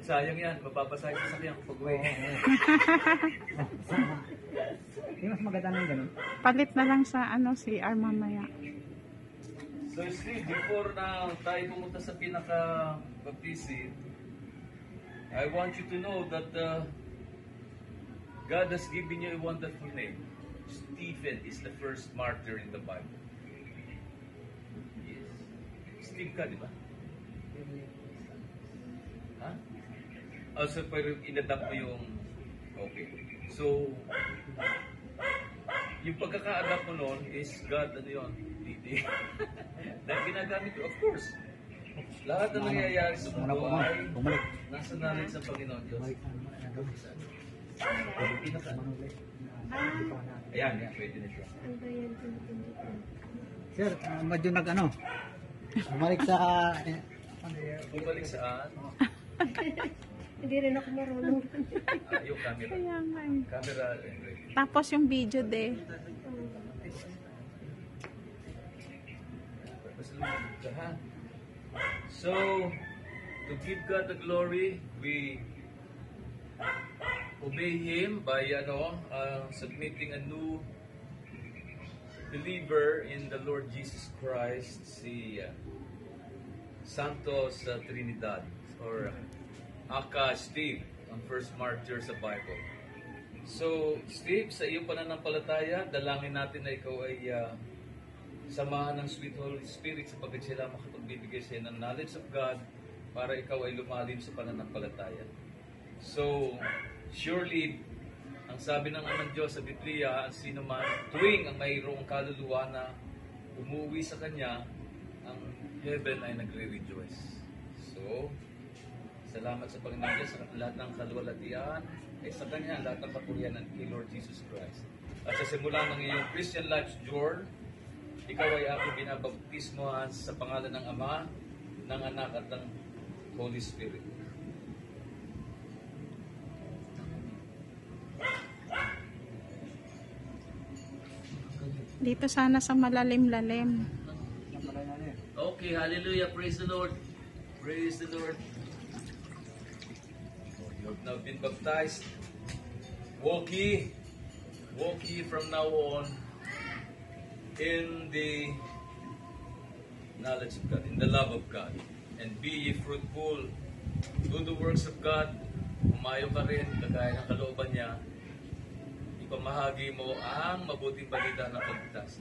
Sayang yan, mapapasahin sa sakyan pag uwi. Yung mas maganda ng ganun. Palit na lang sa CR mamaya. So Steve, before na tayo pumunta sa pinaka-baptisi, I want you to know that God has given you a wonderful name. Stephen is the first martyr in the Bible. Yes. Steve ka, di ba? Ha? Also, pero inadapt mo yung... Okay. So, yung pagkaka-adapt mo noon is God, ano yun? Dahil ginagamit ko, of course. Lahat na nangyayari sa mundo ay nasa knowledge sa Panginoon Diyos. Ayan, pwede na siya. Sir, medyo bumalik sa... Bumalik saan? Hindi rin ako marunong. Yung camera. Kaya nga eh. Camera. Tapos yung video de. So, to give God the glory, we obey Him by submitting a new believer in the Lord Jesus Christ, si Santos Trinidad, or Aka Steve, ang first martyr sa Bible. So, Steve, sa iyong pananampalataya, dalangin natin na ikaw ay samahan ng sweet Holy Spirit sapagkat sila makapagbibigay sa iyo ng knowledge of God para ikaw ay lumalim sa pananampalataya. So, surely, ang sabi ng Amang Diyos sa Biblia, sino man tuwing ang mayroong kaluluwa na umuwi sa Kanya, ang heaven ay nagre-rejoice. So, salamat sa Panginoon Diyos sa lahat ng kaluwalhatian ay sa Kanya, lahat ng kapurihan kay Lord Jesus Christ. At sa simula ng iyong Christian life journey, ikaw ay aking binabaptismohan sa pangalan ng Ama, ng Anak at ng Holy Spirit. Dito sana sa malalim-lalim. Okay, hallelujah, praise the Lord. Praise the Lord. You have now been baptized. Walk ye from now on in the knowledge of God, in the love of God. And be ye fruitful. Do the works of God. Umayo ka rin, kagaya ng kalooban niya. Ipamahagi mo ang mabuting balita ng pagligtas.